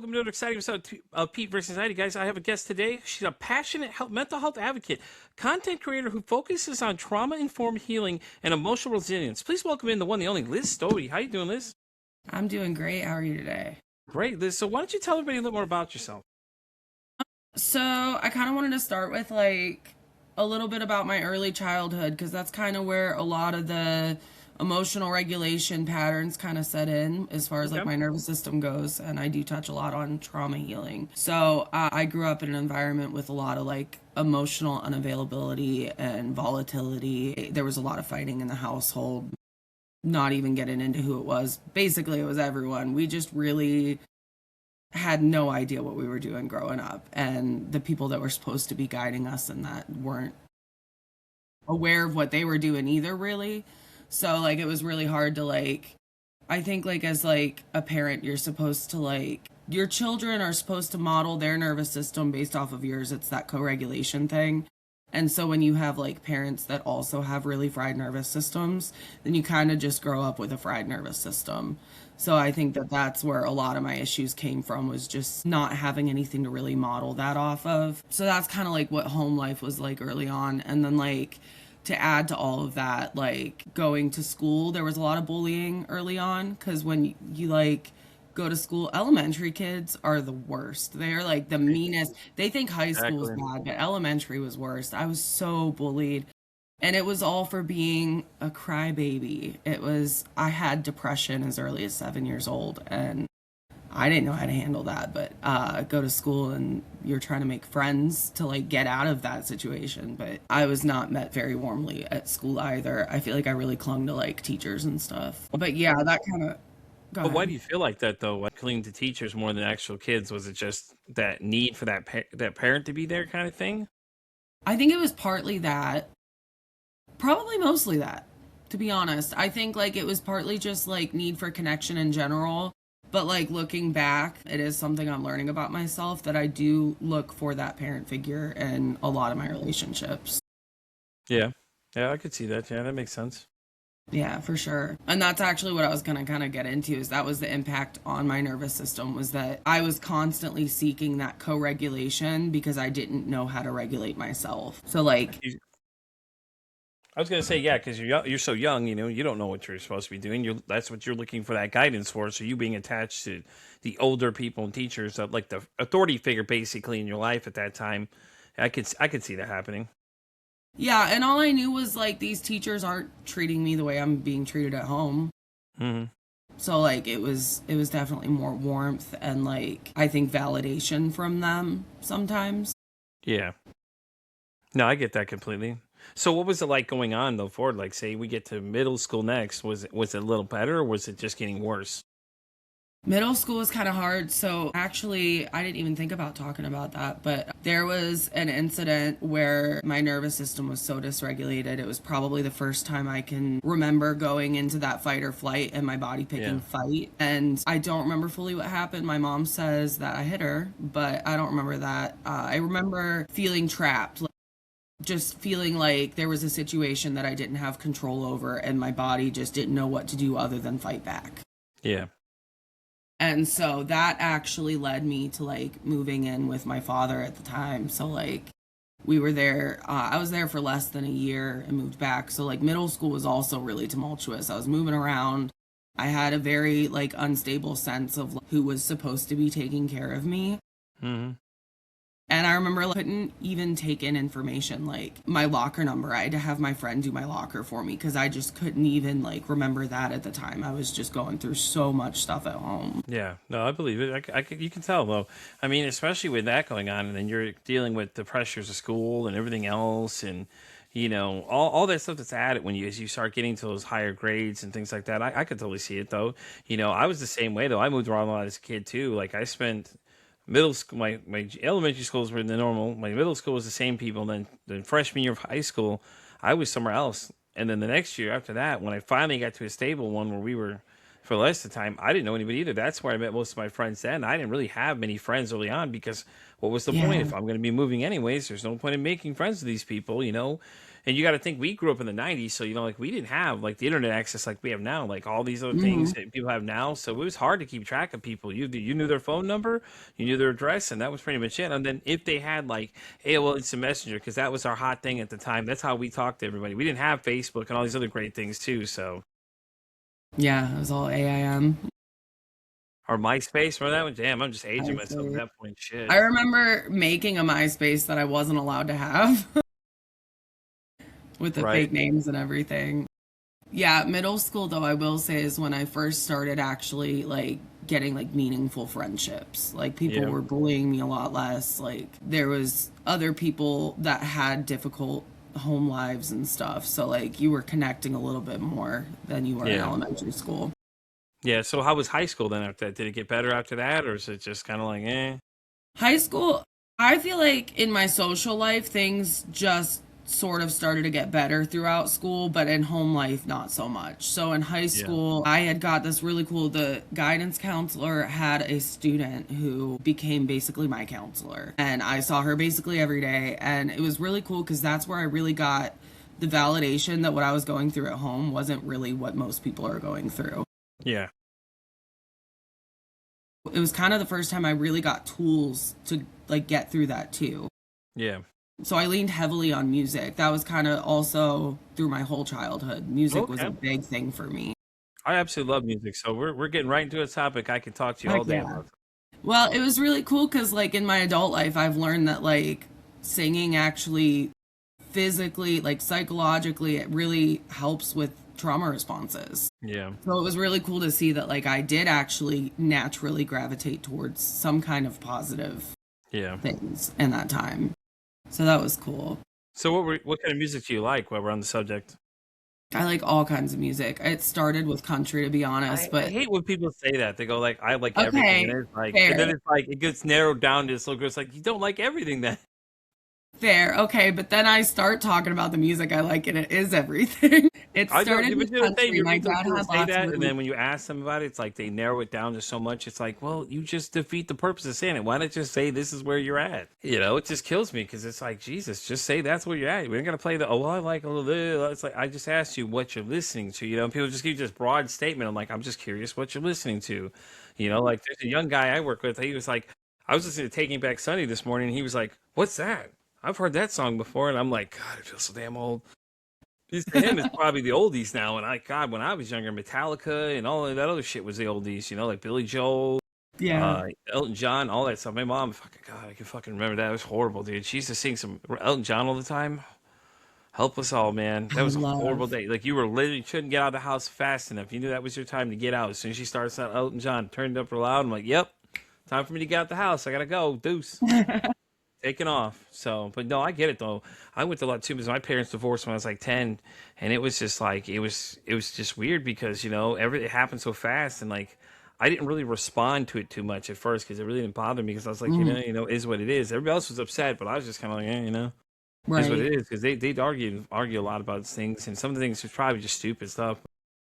welcome to another exciting episode of Pete versus Heidi, guys. I have a guest today. She's a passionate mental health advocate, content creator who focuses on trauma-informed healing and emotional resilience. Please welcome in the one, the only Liz Stody. How you doing, Liz? I'm doing great. How are you today? Great, Liz. So why don't you tell everybody a little more about yourself? So I kind of wanted to start with like a little bit about my early childhood because that's kind of where a lot of the emotional regulation patterns kind of set in as far as like Okay. my nervous system goes, and I do touch a lot on trauma healing. So I grew up in an environment with a lot of like emotional unavailability and volatility. There was a lot of fighting in the household, not even getting into who it was. Basically it was everyone. We just really had no idea what we were doing growing up, and the people that were supposed to be guiding us in that weren't aware of what they were doing either, really. So like it was really hard to like, I think like as like a parent, you're supposed to like, your children are supposed to model their nervous system based off of yours. It's that co-regulation thing. And so when you have like parents that also have really fried nervous systems, then you kind of just grow up with a fried nervous system. So I think that that's where a lot of my issues came from, was just not having anything to really model that off of. So that's kind of like what home life was like early on. And then like to add to all of that, like going to school, there was a lot of bullying early on because when you like go to school, elementary kids are the worst. They're like the meanest. They think high school is Exactly. bad, but elementary was worst. I was so bullied. And it was all for being a crybaby. I had depression as early as 7 years old, and I didn't know how to handle that. But go to school and you're trying to make friends to like get out of that situation. But I was not met very warmly at school either. I feel like I really clung to like teachers and stuff. But yeah, that kind of. Go But why do ahead. you feel like that, though? Like clinging to teachers more than actual kids? Was it just that need for that parent to be there, kind of thing? I think it was partly that. Probably mostly that, to be honest. I think like it was partly just like need for connection in general. But like looking back, it is something I'm learning about myself that I do look for that parent figure in a lot of my relationships. Yeah, yeah, I could see that. Yeah, that makes sense. Yeah, for sure. And that's actually what I was going to kind of get into, is that was the impact on my nervous system, was that I was constantly seeking that co-regulation because I didn't know how to regulate myself. So like, I was gonna say, yeah, because you're so young, you don't know what you're supposed to be doing. That's what you're looking for that guidance for. So you being attached to the older people and teachers, like the authority figure, basically in your life at that time, I could see that happening. yeah, and all I knew was like these teachers aren't treating me the way I'm being treated at home. Hmm. So like it was definitely more warmth and like I think validation from them sometimes. Yeah, no, I get that completely. So what was it like going on though forward? Like, say we get to middle school next, was it a little better, or was it just getting worse? Middle school was kind of hard. So actually, I didn't even think about talking about that, but there was an incident where my nervous system was so dysregulated. It was probably the first time I can remember going into that fight or flight and my body Yeah. picking fight. And I don't remember fully what happened. My mom says that I hit her, but I don't remember that. I remember feeling trapped, just feeling like there was a situation that I didn't have control over, and my body just didn't know what to do other than fight back. Yeah. And so that actually led me to like moving in with my father at the time. So like we were there, I was there for less than a year and moved back. So like middle school was also really tumultuous. I was moving around. I had a very like unstable sense of who was supposed to be taking care of me. Hmm. And I remember like, couldn't even take in information like my locker number. I had to have my friend do my locker for me because I just couldn't even like remember that at the time. I was just going through so much stuff at home. Yeah, no, I believe it. You can tell though. I mean, especially with that going on, and then you're dealing with the pressures of school and everything else, and all that stuff that's added when as you start getting to those higher grades and things like that. I could totally see it though. I was the same way though. I moved around a lot as a kid too. Like I spent middle school, my elementary schools were the normal. My middle school was the same people. Then freshman year of high school, I was somewhere else. And then the next year after that, when I finally got to a stable one where we were for the rest of the time, I didn't know anybody either. That's where I met most of my friends then. I didn't really have many friends early on because what was the point? Yeah. If I'm going to be moving anyways, there's no point in making friends with these people. And you got to think we grew up in the 90s, so like we didn't have like the internet access like we have now, like all these other things Hmm. that people have now. So it was hard to keep track of people. You knew their phone number, you knew their address, and that was pretty much it. And then if they had like AOL Instant Messenger, because that was our hot thing at the time, that's how we talked to everybody. We didn't have Facebook and all these other great things too. So Yeah, it was all AIM. our MySpace, remember that one? Damn, I'm just aging myself at MySpace. that point. Shit. I remember making a MySpace that I wasn't allowed to have with the Right. fake names and everything. Yeah, middle school though, I will say, is when I first started actually like getting like meaningful friendships. Like people Yeah. were bullying me a lot less. Like there was other people that had difficult home lives and stuff. So like you were connecting a little bit more than you were in Yeah. elementary school. Yeah. So how was high school then after that? Did it get better after that, or is it just kind of like, eh? High school, I feel like in my social life, things just sort of started to get better throughout school, but in home life, not so much. So in high Yeah. school, I had got this really cool, the guidance counselor had a student who became basically my counselor. And I saw her basically every day. And it was really cool because that's where I really got the validation that what I was going through at home wasn't really what most people are going through. Yeah. It was kind of the first time I really got tools to like get through that too. Yeah. So I leaned heavily on music. That was kind of also through my whole childhood. Music was a Okay. big thing for me. I absolutely love music, so we're getting right into a topic I can talk to you Heck all day yeah. about. Well, it was really cool because, like, in my adult life, I've learned that, like, singing actually physically, like, psychologically, it really helps with trauma responses. Yeah. So it was really cool to see that, like, I did actually naturally gravitate towards some kind of positive Yeah. things in that time. So that was cool. So what kind of music do you like while we're on the subject? I like all kinds of music. It started with country, to be honest, I but hate when people say that. They go like, "I like everything," okay, and it's like, and then fair. it's like it gets narrowed down to this little girl. It's like you don't like everything then. Fair, okay, but then I start talking about the music I like, and it is everything. It I know, started but with you know the thing, country. you My meet those dad people that had say lots of that, and really then when you ask them about it, it's like they narrow it down to so much. It's like, well, you just defeat the purpose of saying it. Why not just say this is where you're at? It just kills me because it's like, Jesus, just say that's where you're at. We ain't gonna play the oh, well, I like a little bit. It's like I just asked you what you're listening to. And people just give you this broad statement. I'm like, I'm just curious what you're listening to. Like there's a young guy I work with. He was like, I was listening to Taking Back Sunday this morning. And he was like, what's that? I've heard that song before, and I'm like, God, it feels so damn old. To him, it's probably the oldies now. And God, when I was younger, Metallica and all of that other shit was the oldies. Like Billy Joel, Yeah, uh, Elton John, all that stuff. My mom, fucking God, I can fucking remember that. It was horrible, dude. She used to sing some Elton John all the time. Help us all, man. That I was a horrible love day. Like you were literally couldn't get out of the house fast enough. You knew that was your time to get out. As soon as she starts out Elton John, turned up real loud. I'm like, yep, time for me to get out the house. I gotta go. Deuce. Taking off. So, but no, I get it though. I went to a lot too because my parents divorced when I was like 10, and it was just like it was just weird because it happened so fast, and like I didn't really respond to it too much at first because it really didn't bother me because I was like, mhm, is what it is. Everybody else was upset, but I was just kind of like, is what right. it is because they'd argue a lot about things, and some of the things was probably just stupid stuff.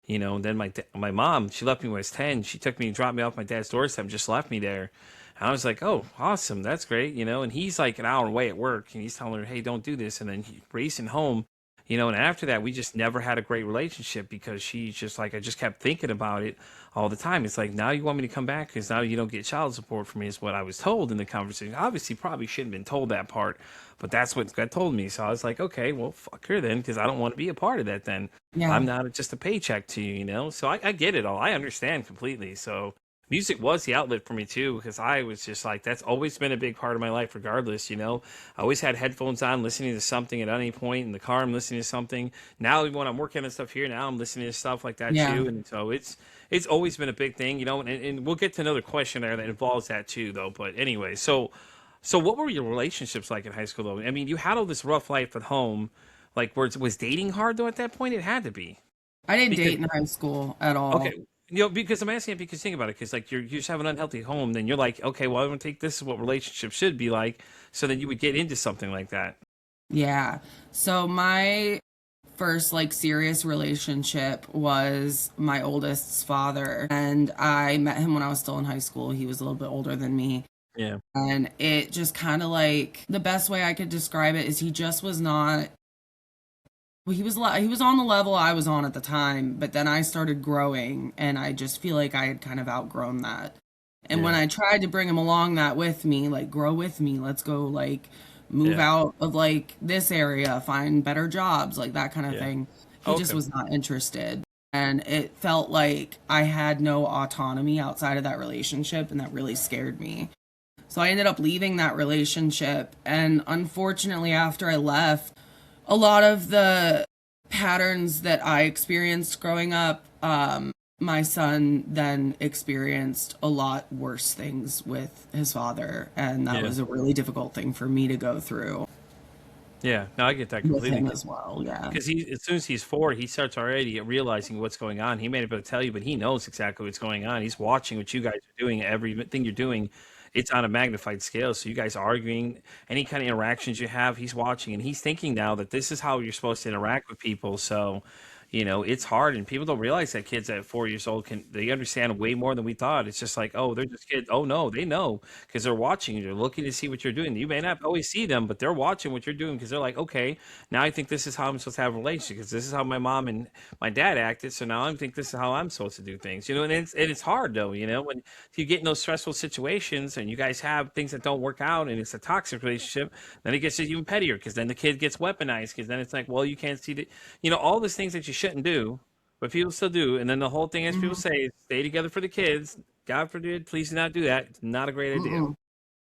And then my mom, she left me when I was 10. She took me and dropped me off my dad's doorstep and just left me there. And I was like, oh, awesome. That's great. And he's like an hour away at work and he's telling her, hey, don't do this. And then he racing home. And after that, we just never had a great relationship because she's just like, I just kept thinking about it all the time. It's like, now you want me to come back because now you don't get child support for me is what I was told in the conversation. Obviously, probably shouldn't have been told that part, but that's what got told me. So I was like, okay, well, fuck her then because I don't want to be a part of that then. I'm Yeah, not just a paycheck to you. So I get it all. I understand completely. So music was the outlet for me too, because I was just like, that's always been a big part of my life, regardless. I always had headphones on, listening to something at any point in the car. I'm listening to something. Now, when I'm working on stuff here, now I'm listening to stuff like that yeah. too. And so it's always been a big thing. And we'll get to another question there that involves that too, though. But anyway, so what were your relationships like in high school, though? I mean, you had all this rough life at home. Like, was dating hard though at that point? It had to be I didn't because date in high school at okay, all. because I'm asking it because think about it, because like you just have an unhealthy home, then you're like, okay, well, I want to take this is what relationships should be like, so then you would get into something like that. Yeah. So my first like serious relationship was my oldest's father, and I met him when I was still in high school. He was a little bit older than me. Yeah, And it just kind of like the best way I could describe it is he just was not Well, he was on the level I was on at the time, but then I started growing, and I just feel like I had kind of outgrown that. And when Yeah. I tried to bring him along that with me, like grow with me, let's go like move Yeah. out of like this area, find better jobs, like that kind of Yeah. thing, he just Okay. was not interested. And it felt like I had no autonomy outside of that relationship, and that really scared me. So I ended up leaving that relationship. And unfortunately, after I left, a lot of the patterns that I experienced growing up, my son then experienced a lot worse things with his father. And that Yeah. was a really difficult thing for me to go through Yeah. No, I get that with completely. him as well. Yeah. Because he, as soon as he's 4, he starts already realizing what's going on. He may not be able to tell you, but he knows exactly what's going on. He's watching what you guys are doing. Everything you're doing, it's on a magnified scale. So you guys arguing, any kind of interactions you have, he's watching, and he's thinking now that this is how you're supposed to interact with people. So, it's hard, and people don't realize that kids at 4 years old they understand way more than we thought. It's just like, oh, they're just kids. Oh no, they know because they're watching you. They're looking to see what you're doing. You may not always see them, but they're watching what you're doing because they're like, okay, now I think this is how I'm supposed to have a relationship because this is how my mom and my dad acted. So now I think this is how I'm supposed to do things. And it's hard though. When you get in those stressful situations and you guys have things that don't work out and it's a toxic relationship, then it gets even pettier because then the kid gets weaponized because then it's like, well, you can't see the, all those things that you shouldn't do, but people still do. And then the whole thing is people Mhm. say, stay together for the kids. God forbid, please do not do that. It's not a great idea. Mm-mm.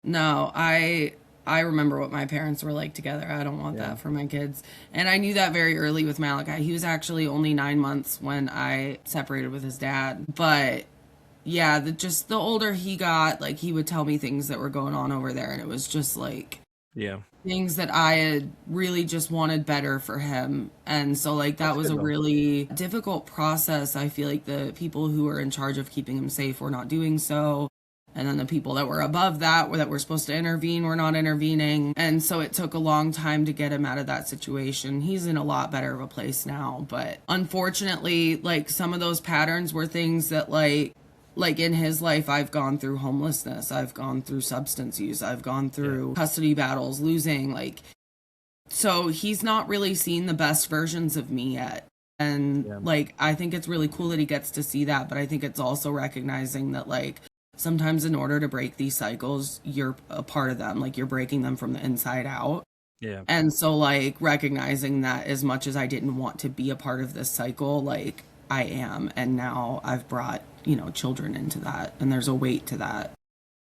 No, I remember what my parents were like together. I don't want Yeah. that for my kids. And I knew that very early with Malachi. He was actually only 9 months when I separated with his dad. But yeah, just the older he got, like he would tell me things that were going on over there, and it was just like Yeah. things that I had really just wanted better for him. And so like that That's was good a though. really difficult process. I feel like the people who were in charge of keeping him safe were not doing so. And then the people that were above that were supposed to intervene were not intervening. And so it took a long time to get him out of that situation. He's in a lot better of a place now. But unfortunately, like some of those patterns were things that like in his life, I've gone through homelessness, I've gone through substance use, I've gone Yeah. through custody battles, losing, like, so he's not really seen the best versions of me yet. And Yeah. like, I think it's really cool that he gets to see that, but I think it's also recognizing that, like, sometimes in order to break these cycles, you're a part of them, like, you're breaking them from the inside out. Yeah. And so, like, recognizing that as much as I didn't want to be a part of this cycle, like, I am. And now I've brought, children into that. And there's a weight to that.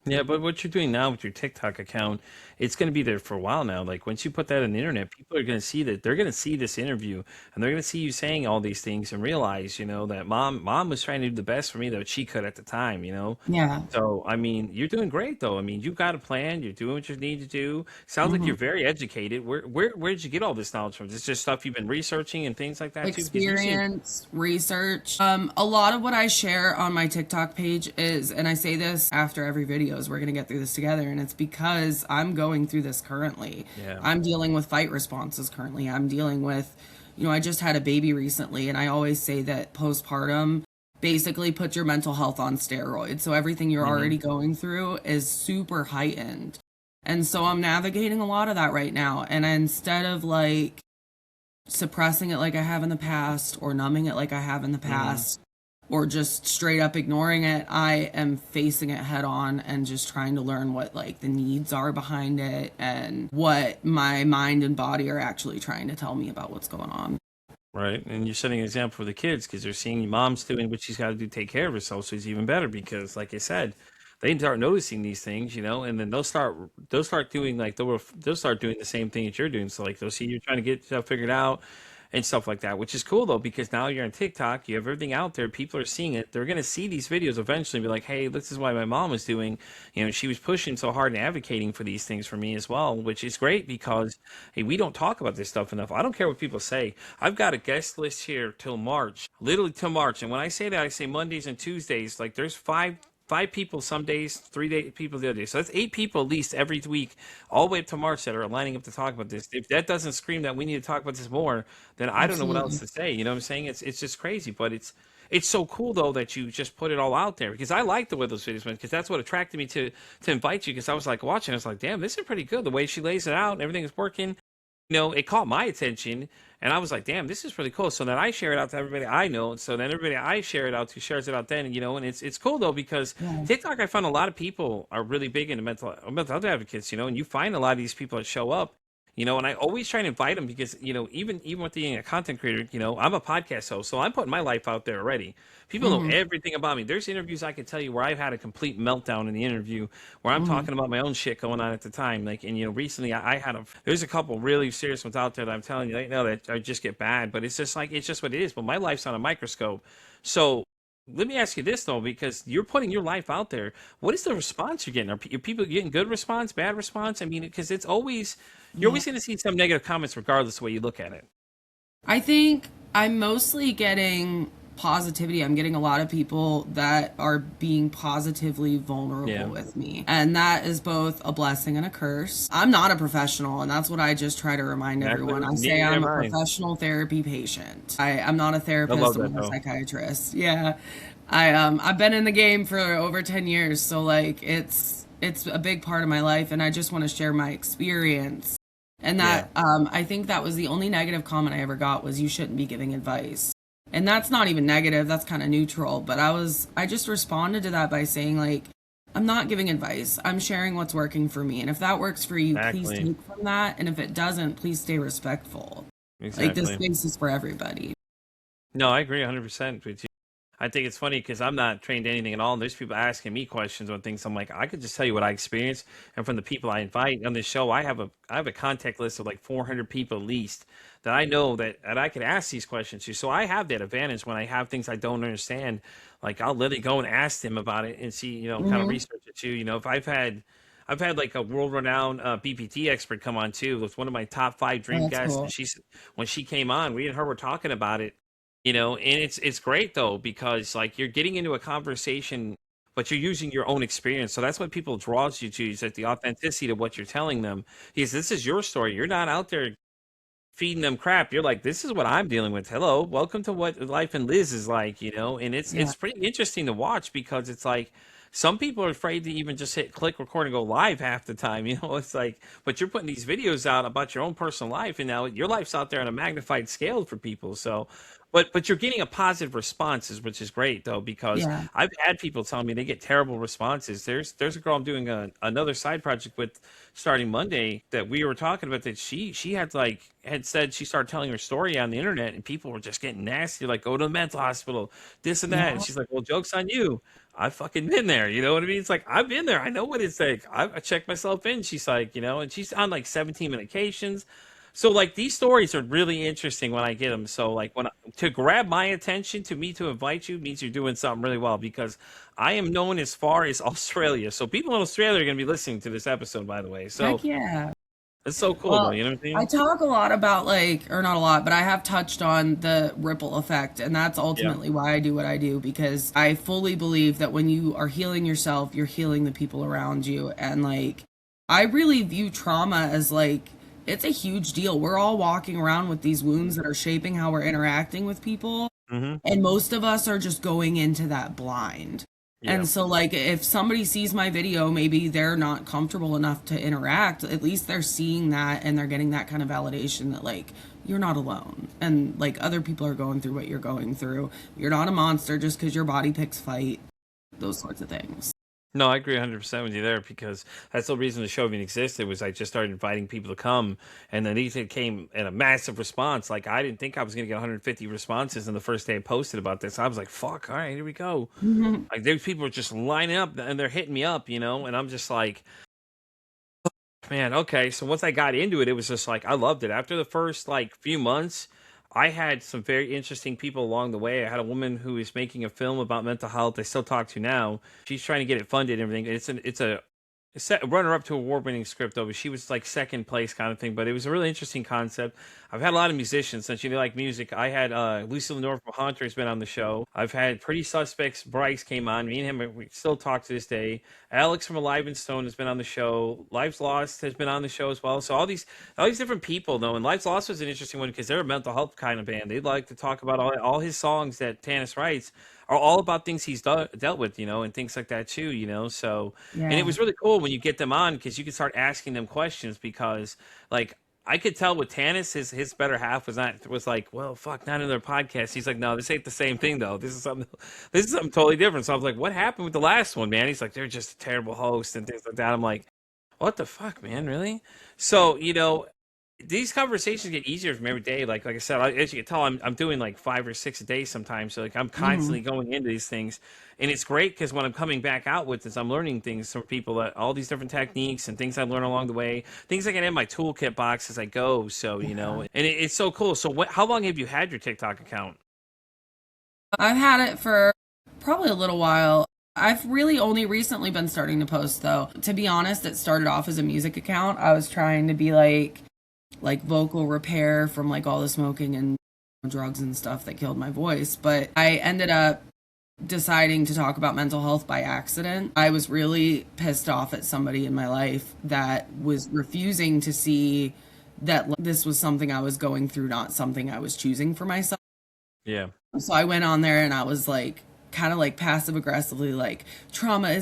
Yeah, but what you're doing now with your TikTok account, it's going to be there for a while now. Like once you put that on the internet, people are going to see that. They're going to see this interview, and they're going to see you saying all these things and realize, that mom was trying to do the best for me that she could at the time. Yeah. So I mean, you're doing great though. I mean, you've got a plan. You're doing what you need to do. Sounds like Hmm. you're very educated. Where did you get all this knowledge from? Is this just stuff you've been researching and things like that too? Because you seem Experience, research. A lot of what I share on my TikTok page is, and I say this after every video, is we're going to get through this together. And it's because I'm going through this currently. yeah, I'm dealing with fight responses currently. I'm dealing with, I just had a baby recently, and I always say that postpartum basically puts your mental health on steroids. So everything you're hmm, already going through is super heightened. And so I'm navigating a lot of that right now. And instead of like suppressing it like I have in the past or numbing it like I have in the hmm. past or just straight up ignoring it, I am facing it head on and just trying to learn what like the needs are behind it and what my mind and body are actually trying to tell me about what's going on. Right, and you're setting an example for the kids because they're seeing your mom's doing what she's got to do to take care of herself, so it's even better because, like I said, they start noticing these things, and then they'll start doing like they'll start doing the same thing that you're doing. So like they'll see you trying to get stuff figured out and stuff like that, which is cool though because now you're on TikTok, you have everything out there, people are seeing it. They're gonna see these videos eventually and be like, hey, this is why my mom was doing. She was pushing so hard and advocating for these things for me as well, which is great because hey, we don't talk about this stuff enough. I don't care what people say. I've got a guest list here till March, literally till March. And when I say that, I say Mondays and Tuesdays. Like there's five people some days, 3 day people the other day. So that's 8 people at least every week, all the way up to March that are lining up to talk about this. If that doesn't scream that we need to talk about this more, then I don't know what else Absolutely. to say. You know what I'm saying? It's just crazy, but it's so cool though that you just put it all out there because I like the way those videos went because that's what attracted me to invite you because I was like watching. I was like, damn, this is pretty good. The way she lays it out, and everything is working. it caught my attention, and I was like, damn, this is really cool. So then I share it out to everybody I know. And so then everybody I share it out to shares it out then, and it's cool though, because Yeah. TikTok, I found a lot of people are really big into mental health advocates, and you find a lot of these people that show up, and I always try and invite them because, even with being a content creator, I'm a podcast host, so I'm putting my life out there already. People know Hmm. everything about me. There's interviews I can tell you where I've had a complete meltdown in the interview, where I'm Hmm. talking about my own shit going on at the time. Like, and recently I had there's a couple really serious ones out there that I'm telling you right now that I just get bad, but it's just like, it's just what it is. But my life's on a microscope. So let me ask you this though, because you're putting your life out there. What is the response you're getting? Are people getting good response, bad response? I mean, because you're Yeah. always going to see some negative comments regardless of the way you look at it. I think I'm mostly getting positivity. I'm getting a lot of people that are being positively vulnerable Yeah, with me. And that is both a blessing and a curse. I'm not a professional, and that's what I just try to remind exactly. everyone. I say Neither I'm am a I. professional therapy patient. I'm not a I therapist, love I'm that not a though. psychiatrist. Yeah. I've been in the game for over 10 years, so like it's a big part of my life, and I just want to share my experience. And Yeah, that I think that was the only negative comment I ever got was you shouldn't be giving advice. And that's not even negative, that's kind of neutral, but I just responded to that by saying like I'm not giving advice. I'm sharing what's working for me. And if that works for you, please exactly, take from that, and if it doesn't, please stay respectful. Like this exactly. space is for everybody. No, I agree 100% with you. I think it's funny because I'm not trained to anything at all. And there's people asking me questions on things. I'm like, I could just tell you what I experienced, and from the people I invite on this show, I have a contact list of like 400 people at least that I know that I could ask these questions to. So I have that advantage when I have things I don't understand. Like, I'll literally go and ask them about it and see, kind of Hmm. research it too. If I've had like a world-renowned BPT expert come on too. It was one of my top five Oh, dream that's guests, and cool. when she came on, we and her were talking about it, and it's great though, because like you're getting into a conversation, but you're using your own experience. So that's what people draws you to, is like the authenticity of what you're telling them. Because this is your story. You're not out there feeding them crap. You're like, this is what I'm dealing with. Hello, welcome to what life in Liz is like, and it's Yeah. it's pretty interesting to watch, because it's like some people are afraid to even just hit click record and go live half the time. It's like, but you're putting these videos out about your own personal life, and now your life's out there on a magnified scale for people. So but you're getting a positive responses, which is great though, because Yeah. I've had people tell me they get terrible responses. There's a girl I'm doing another side project with starting Monday, that we were talking about, that she had said she started telling her story on the internet, and people were just getting nasty, like, go to the mental hospital, this and that. And Yeah. she's like, well, joke's on you. I've fucking been there. You know what I mean? It's like, I've been there. I know what it's like. I checked myself in. She's like, and she's on like 17 medications. So like these stories are really interesting when I get them. So like to grab my attention, to me to invite you, means you're doing something really well, because I am known as far as Australia. So people in Australia are going to be listening to this episode, by the way. So Heck yeah. it's so cool though. Well, You know what I'm I saying? talk a lot about like, or not a lot, but I have touched on the ripple effect, and that's Yeah. ultimately why I do what I do, because I fully believe that when you are healing yourself, you're healing the people around you. And like, I really view trauma as like, it's a huge deal. We're all walking around with these wounds that are shaping how we're interacting with people. Hmm. And most of us are just going into that blind. Yeah. And so, like, if somebody sees my video, maybe they're not comfortable enough to interact. At least they're seeing that and they're getting that kind of validation that, like, you're not alone. And, like, other people are going through what you're going through. You're not a monster just because your body picks fight, those sorts of things. No, I agree 100% with you there, because that's the reason the show even existed. Was I just started inviting people to come, and then these came in a massive response. Like, I didn't think I was going to get 150 responses in the first day I posted about this. I was like, fuck, all right, here we go. Hmm. Like, there's people are just lining up and they're hitting me up, and I'm just like, man, okay. So once I got into it, it was just like, I loved it. After the first like few months, I had some very interesting people along the way. I had a woman who is making a film about mental health. I still talk to now. She's trying to get it funded and everything. It's a runner up to award-winning script though, but she was like second place kind of thing. But it was a really interesting concept. I've had a lot of musicians, since you like music. I had Lucy Lenore from Hunter has been on the show. I've had Pretty Suspects. Bryce came on. Me and him, we still talk to this day. Alex from Alive and Stone has been on the show. Lives Lost has been on the show as well. So all these different people though, and Lives Lost was an interesting one because they're a mental health kind of band. They'd like to talk about all his songs that Tanis writes are all about things he's dealt with, and things like that too, So, and it Yeah. was really cool when you get them on, because you can start asking them questions, because like I could tell with Tanis, his better half was like, well, fuck, not another podcast. He's like, no, this ain't the same thing though. This is something totally different. So I was like, what happened with the last one, man? He's like, they're just a terrible host and things like that. I'm like, what the fuck, man? Really? So, these conversations get easier from every day. Like I said, as you can tell, I'm doing like 5 or 6 a day sometimes. So like I'm Hmm. constantly going into these things, and it's great because when I'm coming back out with this, I'm learning things from people that all these different techniques and things I learn along the way, things I can add in my toolkit box as I go. So and it's so cool. So how long have you had your TikTok account? I've had it for probably a little while. I've really only recently been starting to post though. To be honest, it started off as a music account. I was trying to be like vocal repair from like all the smoking and drugs and stuff that killed my voice, but I ended up deciding to talk about mental health by accident. I was really pissed off at somebody in my life that was refusing to see that this was something I was going through, not something I was choosing for myself. Yeah. So I went on there and I was like, kind of like passive aggressively, like trauma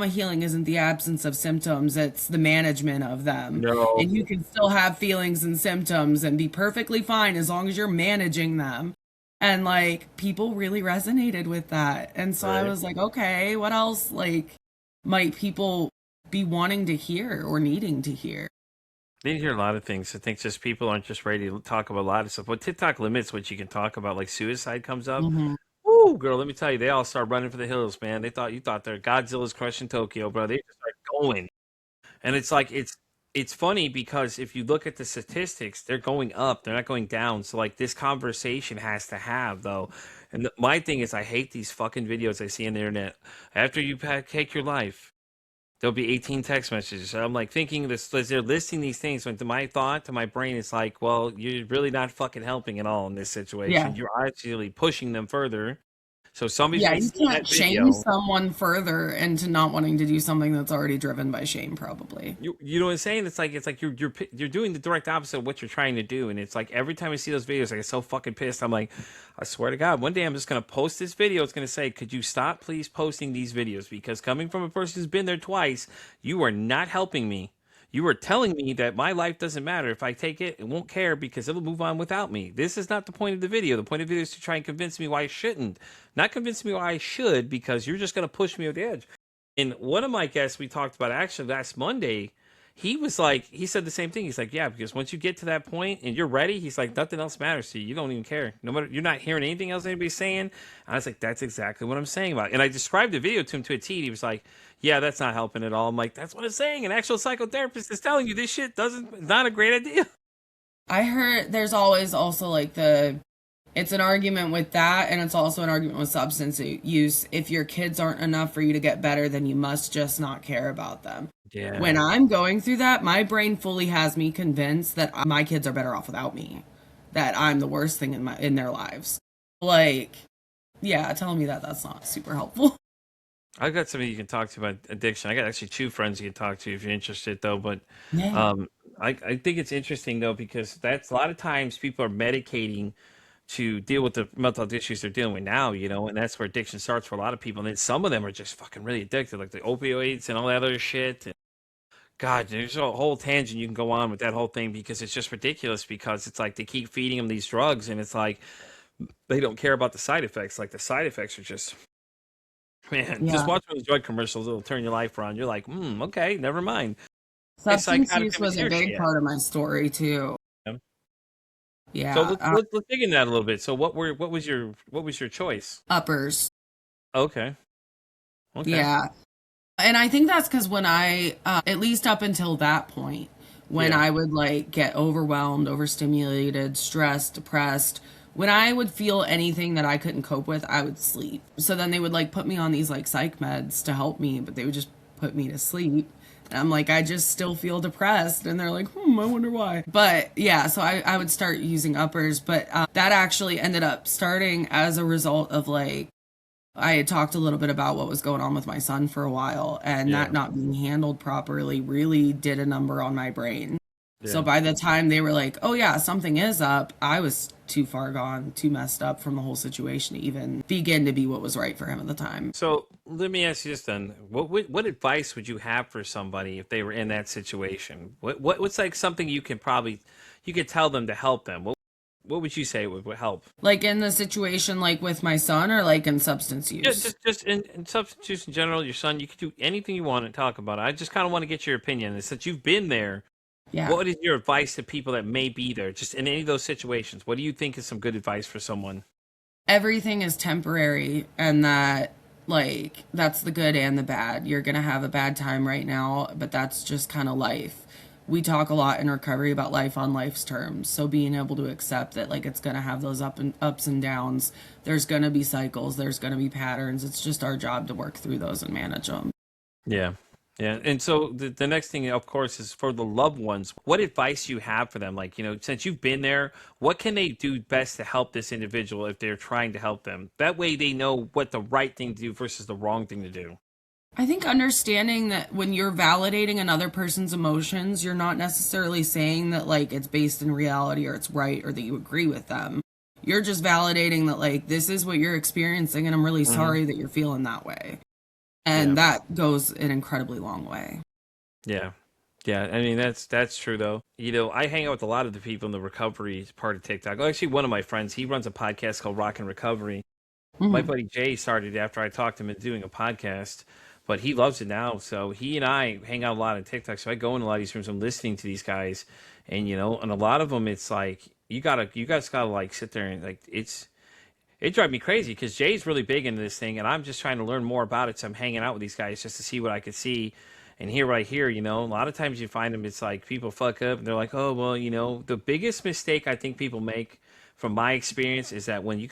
healing isn't the absence of symptoms, it's the management of them. No. And you can still have feelings and symptoms and be perfectly fine as long as you're managing them. And like people really resonated with that. And so I Right. was like, okay, what else like might people be wanting to hear or needing to hear? They hear a lot of things. I think just people aren't just ready to talk about a lot of stuff. But TikTok limits what you can talk about. Like suicide comes up. Hmm. Ooh, girl, let me tell you, they all start running for the hills, man. You thought they're Godzilla's crushing Tokyo, bro. They just start going. And it's like it's funny because if you look at the statistics, they're going up, they're not going down. So like this conversation has to have though. And my thing is I hate these fucking videos I see on the internet. After you take your life, there'll be 18 text messages. So I'm like thinking this as they're listing these things, when to my thought, to my brain, it's like, well, you're really not fucking helping at all in this Yeah. situation. You're actually pushing them further. So somebody's Yeah, gonna you see can't that shame video. someone further into not wanting to do something that's already driven by shame, probably. You know what I'm saying? It's like you're doing the direct opposite of what you're trying to do, and it's like every time I see those videos, I get so fucking pissed. I'm like, I swear to God, one day I'm just gonna post this video. It's gonna say, could you stop please posting these videos? Because coming from a person who's been there twice, you are not helping me. You are telling me that my life doesn't matter. If I take it, it won't care because it'll move on without me. This is not the point of the video. The point of the video is to try and convince me why I shouldn't, not convince me why I should, because you're just gonna push me over the edge. And one of my guests we talked about actually last Monday, he was like, he said the same thing. He's like, yeah, because once you get to that point and you're ready, he's like, nothing else matters to you. You don't even care. No matter, you're not hearing anything else anybody's saying. And I was like, that's exactly what I'm saying about it. And I described the video to him to a T. And he was like, yeah, that's not helping at all. I'm like, that's what I'm saying. An actual psychotherapist is telling you this shit doesn't, not a great idea. I heard there's always also like it's an argument with that, and it's also an argument with substance use. If your kids aren't enough for you to get better, then you must just not care about them. When Yeah. I'm going through that, my brain fully has me convinced that my kids are better off without me, that I'm the worst thing in their lives. Like, yeah, telling me that that's not super helpful. I've got somebody you can talk to about addiction. I got actually two friends you can talk to if you're interested, though. But Yeah. um, I think it's interesting though because that's a lot of times people are medicating to deal with the mental health issues they're dealing with now, and that's where addiction starts for a lot of people. And then some of them are just fucking really addicted, like the opioids and all that other shit. And God, there's a whole tangent you can go on with that whole thing because it's just ridiculous because it's like they keep feeding them these drugs and it's like they don't care about the side effects. Like the side effects are just, man, just Yeah. watch those drug commercials. It'll turn your life around. You're like, okay, never mind. It's Substance psychotic use if it's was a your big shit. part of my story too. Yeah. So Yeah. let's dig into that a little bit. So what was your choice? Uppers. Okay. Okay. Yeah. And I think that's because when at least up until that point, when Yeah. I would like get overwhelmed, overstimulated, stressed, depressed, when I would feel anything that I couldn't cope with, I would sleep. So then they would like put me on these like psych meds to help me, but they would just put me to sleep. And I'm like, I just still feel depressed. And they're like, I wonder why. But yeah, so I would start using uppers. But that actually ended up starting as a result of like, I had talked a little bit about what was going on with my son for a while, and that Yeah. not being handled properly really did a number on my brain. So Yeah. by the time they were like, oh yeah, something is up, I was too far gone, too messed up from the whole situation to even begin to be what was right for him at the time. So let me ask you this then: what advice would you have for somebody if they were in that situation? What's like something you could tell them to help them? What would you say would help? Like in the situation like with my son or like in substance Yeah, use. just in substance use in general, your son, you could do anything you want to talk about. I just kind of want to get your opinion. And since you've been there, Yeah. what is your advice to people that may be there, just in any of those situations? What do you think is some good advice for someone? Everything is temporary and that like that's the good and the bad. You're going to have a bad time right now, but that's just kind of life. We talk a lot in recovery about life on life's terms. So being able to accept that like it's going to have those ups and downs. There's going to be cycles, there's going to be patterns. It's just our job to work through those and manage them. Yeah. Yeah. And so the next thing, of course, is for the loved ones. What advice you have for them? Like, since you've been there, what can they do best to help this individual if they're trying to help them? That way they know what the right thing to do versus the wrong thing to do. I think understanding that when you're validating another person's emotions, you're not necessarily saying that like it's based in reality or it's right or that you agree with them. You're just validating that like this is what you're experiencing and I'm really Hmm. sorry that you're feeling that way. Yeah. And that goes an incredibly long way. Yeah. Yeah. I mean, that's true though. I hang out with a lot of the people in the recovery part of TikTok. Well, actually, one of my friends, he runs a podcast called Rock and Recovery. My Hmm. buddy Jay started after I talked him into doing a podcast, but he loves it now. So he and I hang out a lot on TikTok. So I go in a lot of these rooms. I'm listening to these guys, and a lot of them, it's like you guys gotta like sit there and like it drives me crazy because Jay's really big into this thing, and I'm just trying to learn more about it. So I'm hanging out with these guys just to see what I could see and hear what I hear. A lot of times you find them, it's like people fuck up and they're like, oh, well, the biggest mistake I think people make from my experience is that when you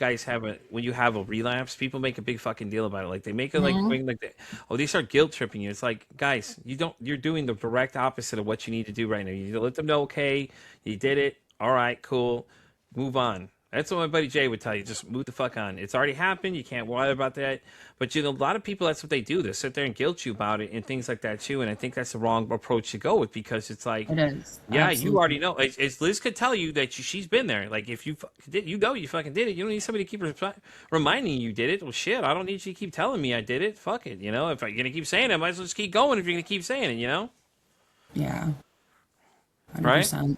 have a relapse, people make a big fucking deal about it. Like they make it like Hmm. bring like the, oh, they start guilt tripping you. It's like, guys, you're doing the direct opposite of what you need to do right now. You need to let them know, okay, you did it. All right, cool. Move on. That's what my buddy Jay would tell you. Just move the fuck on. It's already happened. You can't worry about that. But a lot of people, that's what they do. They sit there and guilt you about it and things like that too. And I think that's the wrong approach to go with because it's like, It is. yeah, you Absolutely. already know. As Liz could tell you that she's been there. Like if you did, you fucking did it. You don't need somebody to keep reminding you did it. Well, shit, I don't need you to keep telling me I did it. Fuck it. If I'm gonna keep saying it, I might as well just keep going. If you're gonna keep saying it, Yeah. right? 100%.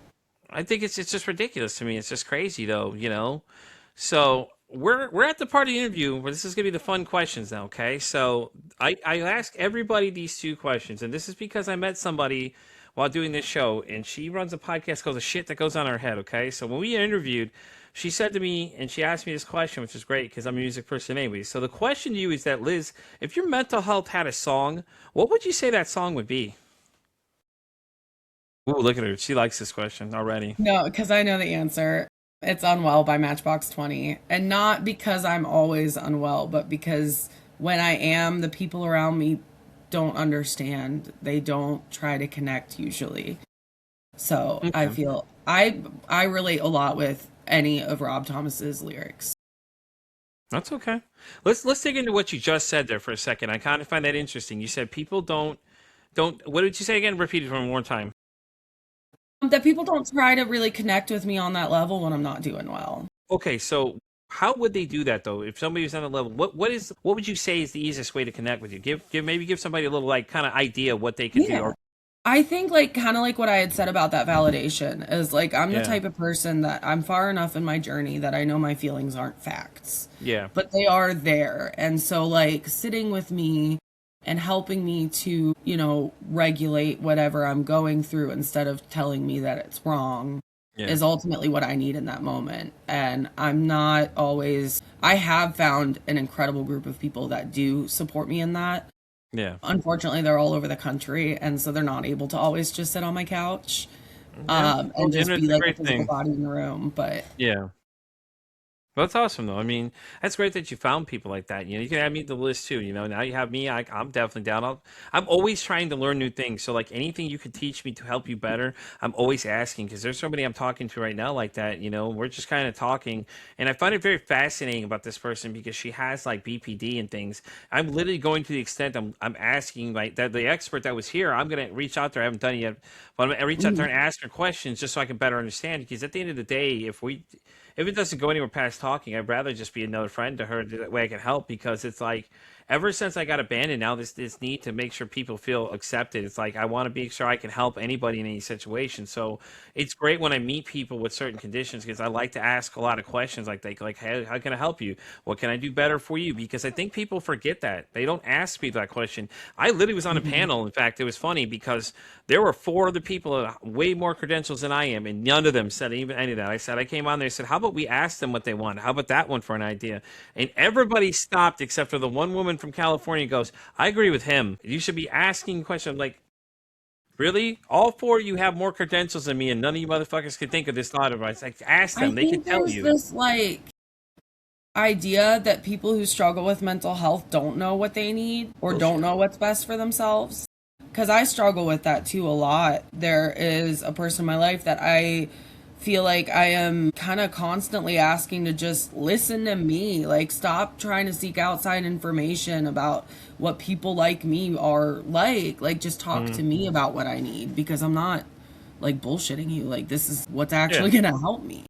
I think it's just ridiculous to me. It's just crazy though. So we're at the part of the interview where this is gonna be the fun questions now, okay? So I ask everybody these two questions, and this is because I met somebody while doing this show, and she runs a podcast called The Shit That Goes on Our Head, okay? So when we interviewed, she said to me and she asked me this question, which is great because I'm a music person anyway. So the question to you is that Liz, if your mental health had a song, what would you say that song would be? Ooh, look at her. She likes this question already. No, because I know the answer. It's Unwell by Matchbox 20. And not because I'm always unwell, but because when I am, the people around me don't understand. They don't try to connect usually. So I Okay. feel I relate a lot with any of Rob Thomas's lyrics. That's okay. Let's dig into what you just said there for a second. I kind of find that interesting. You said people don't. What did you say again? Repeat it one more time. That people don't try to really connect with me on that level when I'm not doing well. Okay, so how would they do that though? If somebody was on a level, what would you say is the easiest way to connect with you? Give somebody a little like kind of idea what they could do. Yeah. Or I think like kind of like what I had said about that validation is like I'm the yeah, type of person that I'm far enough in my journey that I know my feelings aren't facts, yeah, but they are there. And so like sitting with me and helping me to, regulate whatever I'm going through instead of telling me that it's wrong yeah, is ultimately what I need in that moment. And I'm not always I have found an incredible group of people that do support me in that. yeah, Unfortunately, they're all over the country, and so they're not able to always just sit on my couch yeah. Well, and the just be internet's a like a great physical thing. body in the room. But Yeah. Well, that's awesome, though. I mean, that's great that you found people like that. You can add me to the list too. Now you have me. I'm definitely down. I'm always trying to learn new things. So, like anything you could teach me to help you better, I'm always asking because there's somebody I'm talking to right now like that. We're just kind of talking, and I find it very fascinating about this person because she has like BPD and things. I'm literally going to the extent I'm asking like that the expert that was here. I'm gonna reach out there. I haven't done it yet, but I'm gonna reach out there and ask her questions just so I can better understand. Because at the end of the day, if it doesn't go anywhere past talking, I'd rather just be another friend to her. That way I can help because it's like ever since I got abandoned, now this need to make sure people feel accepted. It's like I want to be sure I can help anybody in any situation. So it's great when I meet people with certain conditions because I like to ask a lot of questions like hey, how can I help you? What can I do better for you? Because I think people forget that. They don't ask people that question. I literally was on a Mhm. panel. In fact, it was funny because there were four other people with way more credentials than I am, and none of them said even any of that. I came on there and said, how about we ask them what they want? How about that one for an idea? And everybody stopped except for the one woman from California goes, I agree with him. You should be asking questions. I'm like, really? All four of you have more credentials than me, and none of you motherfuckers can think of this thought of advice. Like, ask I them. They can think tell there's you. this like idea that people who struggle with mental health don't know what they need or don't Bullshit. know what's best for themselves. Because I struggle with that too a lot. There is a person in my life that I feel like I am kind of constantly asking to just listen to me. Like, stop trying to seek outside information about what people like me are like. Like, just talk Mm, to me about what I need because I'm not like bullshitting you. Like, this is what's yeah. actually going to help me.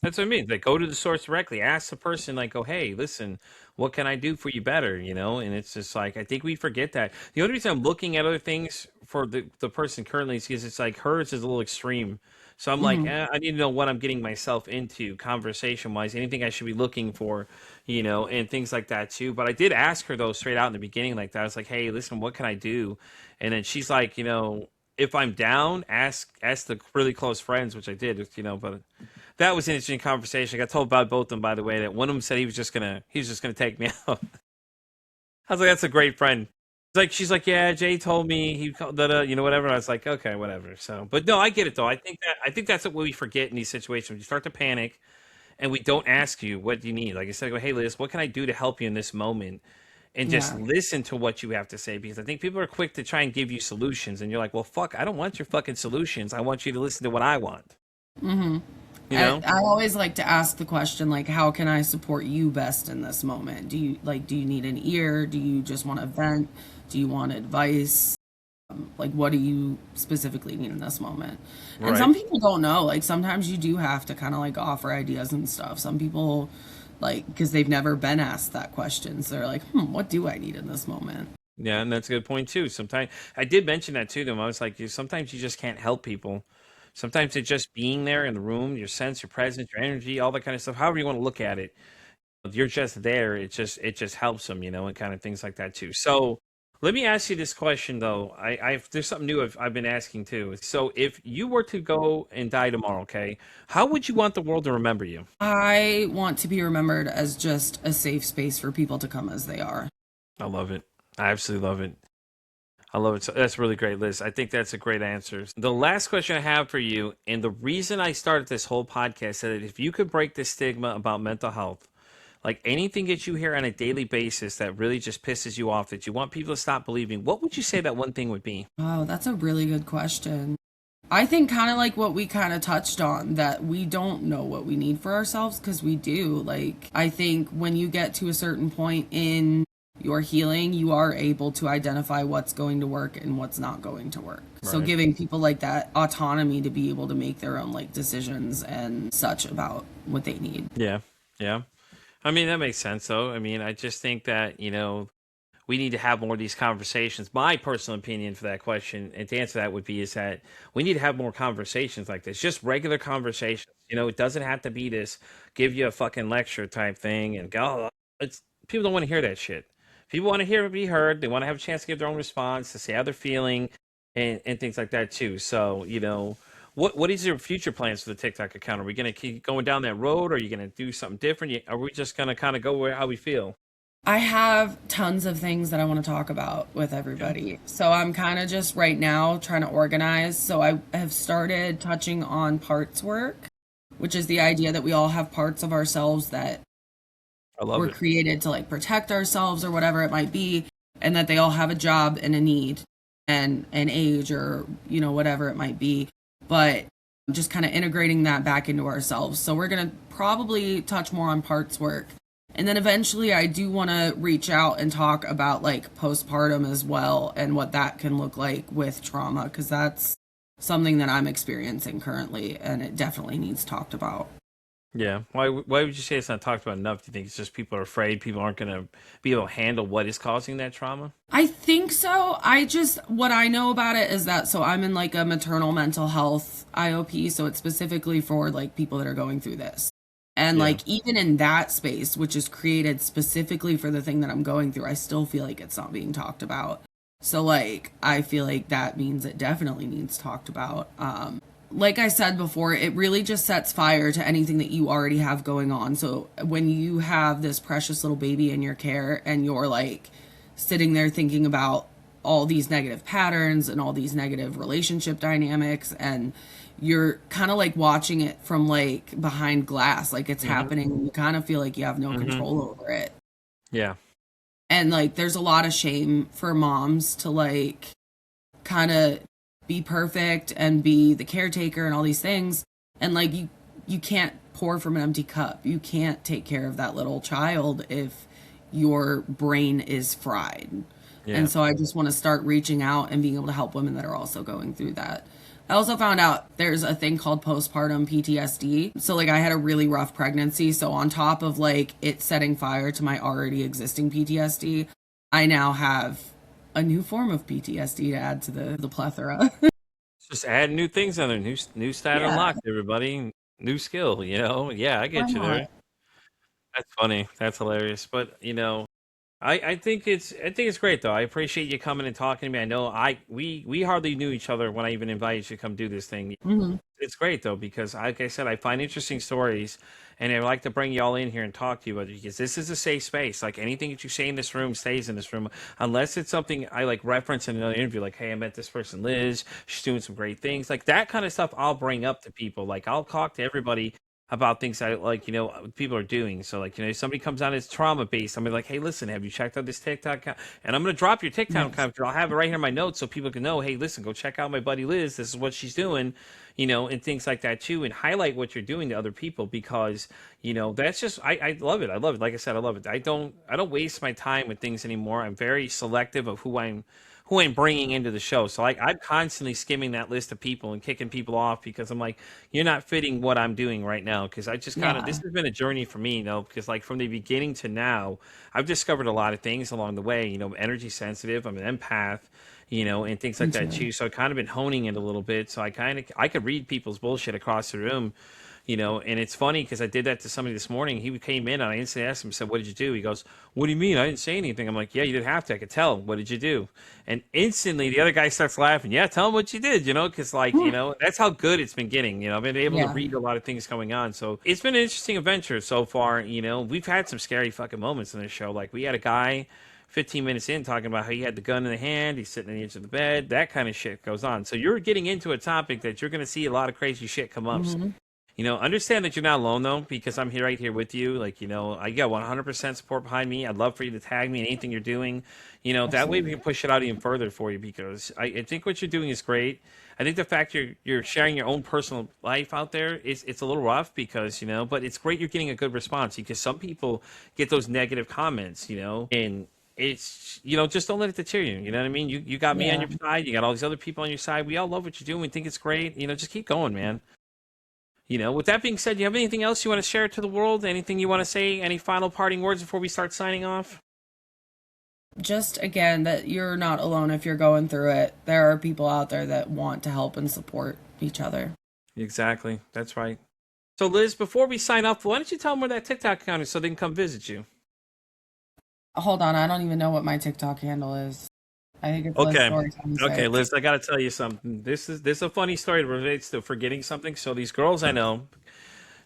That's what I mean. Like, go to the source directly. Ask the person, like, go, hey, listen, what can I do for you better? And it's just like, I think we forget that. The only reason I'm looking at other things for the person currently is because it's like hers is a little extreme. So I'm like, Hmm. I need to know what I'm getting myself into conversation wise, anything I should be looking for, and things like that too. But I did ask her, though, straight out in the beginning, like that. I was like, hey, listen, what can I do? And then she's like, if I'm down, ask the really close friends, which I did, but that was an interesting conversation. I got told by both of them, by the way, that one of them said he was just gonna take me out. I was like, that's a great friend. She's like, yeah, Jay told me he called that, whatever. And I was like, okay, whatever. So, but no, I get it though. I think that's what we forget in these situations. We start to panic, and we don't ask you what do you need. Like I said, I go, hey, Liz, what can I do to help you in this moment? And just Yeah. listen to what you have to say because I think people are quick to try and give you solutions, and you're like, well, fuck, I don't want your fucking solutions. I want you to listen to what I want. Hmm. You know? I always like to ask the question like, how can I support you best in this moment? Do you need an ear? Do you just want to vent? Do you want advice? Like, what do you specifically need in this moment? And Right. some people don't know. Like, sometimes you do have to kind of like offer ideas and stuff. Some people, like, because they've never been asked that question. So they're like, what do I need in this moment? Yeah, and that's a good point too. Sometimes I did mention that to them. I was like, sometimes you just can't help people. Sometimes it's just being there in the room, your sense, your presence, your energy, all that kind of stuff. However you want to look at it, you're just there. It just helps them, and kind of things like that too. So let me ask you this question though. There's something new I've been asking too. So if you were to go and die tomorrow, okay, how would you want the world to remember you? I want to be remembered as just a safe space for people to come as they are. I love it. I absolutely love it. I love it. So that's really great, Liz. I think that's a great answer. The last question I have for you, and the reason I started this whole podcast, said that if you could break the stigma about mental health, like anything that you hear on a daily basis that really just pisses you off, that you want people to stop believing, what would you say that one thing would be? Oh, that's a really good question. I think kind of like what we kind of touched on that we don't know what we need for ourselves because we do. Like, I think when you get to a certain point in your healing, you are able to identify what's going to work and what's not going to work. So, Right. giving people like that autonomy to be able to make their own like decisions and such about what they need. Yeah. Yeah. I mean, that makes sense, though. I mean, I just think that, we need to have more of these conversations. My personal opinion for that question, and to answer that would be, is that we need to have more conversations like this, just regular conversations. It doesn't have to be this give you a fucking lecture type thing and go. It's people don't want to hear that shit. People want to hear be heard. They want to have a chance to give their own response, to say how they're feeling, and things like that too. So what is your future plans for the TikTok account? Are we going to keep going down that road? Or are you going to do something different? Are we just going to kind of go where how we feel? I have tons of things that I want to talk about with Okay. everybody. So I'm kind of just right now trying to organize. So I have started touching on parts work. which is the idea that we all have parts of ourselves that I love were it. created to like protect ourselves or whatever it might be, and that they all have a job and a need and an age or, you know, whatever it might be. But just kind of integrating that back into ourselves. So we're going to probably touch more on parts work. And then eventually I do want to reach out and talk about like postpartum as well and what that can look like with trauma, because that's something that I'm experiencing currently and it definitely needs talked about. Yeah. Why would you say it's not talked about enough? Do you think it's just people are afraid people aren't going to be able to handle what is causing that trauma? I think so. What I know about it is that, so I'm in like a maternal mental health IOP, so it's specifically for like people that are going through this. And Yeah. like even in that space, which is created specifically for the thing that I'm going through, I still feel like it's not being talked about. So like I feel like that means it definitely needs talked about. Like I said before, it really just sets fire to anything that you already have going on. So when you have this precious little baby in your care and you're like sitting there thinking about all these negative patterns and all these negative relationship dynamics, and you're kind of like watching it from like behind glass, like it's Hmm. happening, and you kind of feel like you have no Hmm. control over it. Yeah. And like there's a lot of shame for moms to like kind of be perfect and be the caretaker and all these things, and like you can't pour from an empty cup. You can't take care of that little child if your brain is fried. Yeah. And so I just want to start reaching out and being able to help women that are also going through that. I also found out there's a thing called postpartum PTSD. So like I had a really rough pregnancy, so on top of like it setting fire to my already existing PTSD, I now have a new form of PTSD to add to the plethora. Just add new things on there. New stat Yeah, unlocked, everybody. New skill, you know? Yeah, I why get you there. not? That's funny. That's hilarious. But, I think it's great though. I appreciate you coming and talking to me. I know we hardly knew each other when I even invited you to come do this thing. Hmm. It's great though because, like I said, I find interesting stories, and I like to bring you all in here and talk to you about it because this is a safe space. Like anything that you say in this room stays in this room, unless it's something I like reference in another interview. Like, hey, I met this person, Liz. She's doing some great things. Like that kind of stuff. I'll bring up to people. Like I'll talk to everybody about things I like, people are doing. So like, somebody comes on as trauma based. I'm gonna be like, hey, listen, have you checked out this TikTok account? And I'm gonna drop your TikTok Nice. account. I'll have it right here in my notes so people can know, hey, listen, go check out my buddy Liz. This is what she's doing, and things like that too, and highlight what you're doing to other people because, that's just I love it. I love it. Like I said, I love it. I don't waste my time with things anymore. I'm very selective of who I'm bringing into the show. So like I'm constantly skimming that list of people and kicking people off because I'm like, you're not fitting what I'm doing right now. Because I just kind of this Yeah, has been a journey for me, because like from the beginning to now, I've discovered a lot of things along the way. Energy sensitive. I'm an empath. And things me like that too. too. So I kind of been honing it a little bit. So I could read people's bullshit across the room, and it's funny because I did that to somebody this morning. He came in and I instantly asked him, said, "What did you do?" He goes, "What do you mean? I didn't say anything." I'm like, "Yeah, you didn't have to. I could tell. What did you do?" And instantly the other guy starts laughing. Yeah, tell him what you did, because like, that's how good it's been getting. I've been able to Yeah. read a lot of things going on. So it's been an interesting adventure so far. We've had some scary fucking moments in this show. Like we had a guy 15 minutes in talking about how he had the gun in the hand, he's sitting on the edge of the bed, that kind of shit goes on. So you're getting into a topic that you're going to see a lot of crazy shit come up. Hmm. Understand that you're not alone though, because I'm here right here with you. Like, I got 100% support behind me. I'd love for you to tag me in anything you're doing. That way we Absolutely. can push it out even further for you because I think what you're doing is great. I think the fact you're sharing your own personal life out there is it's a little rough because, but it's great you're getting a good response because some people get those negative comments, and it's just don't let it deter you. You know what I mean? You got me on Yeah. your side, you got all these other people on your side. We all love what you're doing. We think it's great. Just keep going, man. With that being said, do you have anything else you want to share to the world? Anything you want to say? Any final parting words before we start signing off? Just again, that you're not alone if you're going through it. There are people out there that want to help and support each other. Exactly. That's right. So, Liz, before we sign off, why don't you tell them where that TikTok account is so they can come visit you? Hold on, I don't even know what my TikTok handle is. I think it's Liz Okay. Storytime Okay, 6. Liz, I got to tell you something. This is a funny story that relates to forgetting something. So, these girls I know,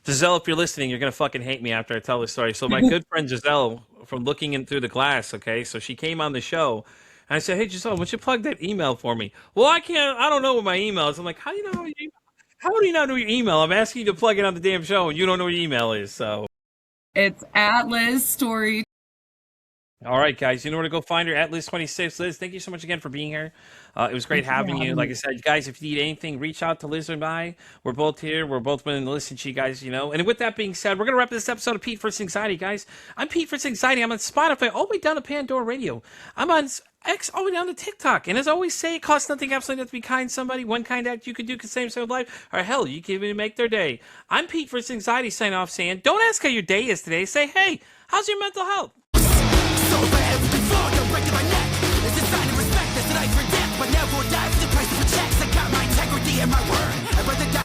Giselle, if you're listening, you're going to fucking hate me after I tell this story. So, my good friend Giselle, from looking in through the glass, okay, so she came on the show. And I said, hey, Giselle, why don't you plug that email for me? Well, I can't, I don't know what my email is. I'm like, how do you know my email? How do you not know your email? I'm asking you to plug it on the damn show, and you don't know what your email is. So, It's at Liz Story. all right, guys, you know where to go find her at Liz26. Liz, thank you so much again for being here. It was great Thank you for having you. having Like me. I said, guys, if you need anything, reach out to Liz and I. We're both here. We're both willing to listen to you guys, you know. And with that being said, we're going to wrap this episode of Pete First Anxiety, guys. I'm Pete First Anxiety. I'm on Spotify, all the way down to Pandora Radio. I'm on X, all the way down to TikTok. And as I always say, it costs nothing, absolutely nothing to be kind to somebody. One kind act you can do can save someone's life, or hell, you can even make their day. I'm Pete First Anxiety signing off saying, don't ask how your day is today. Say, hey, how's your mental health? So bad, fuck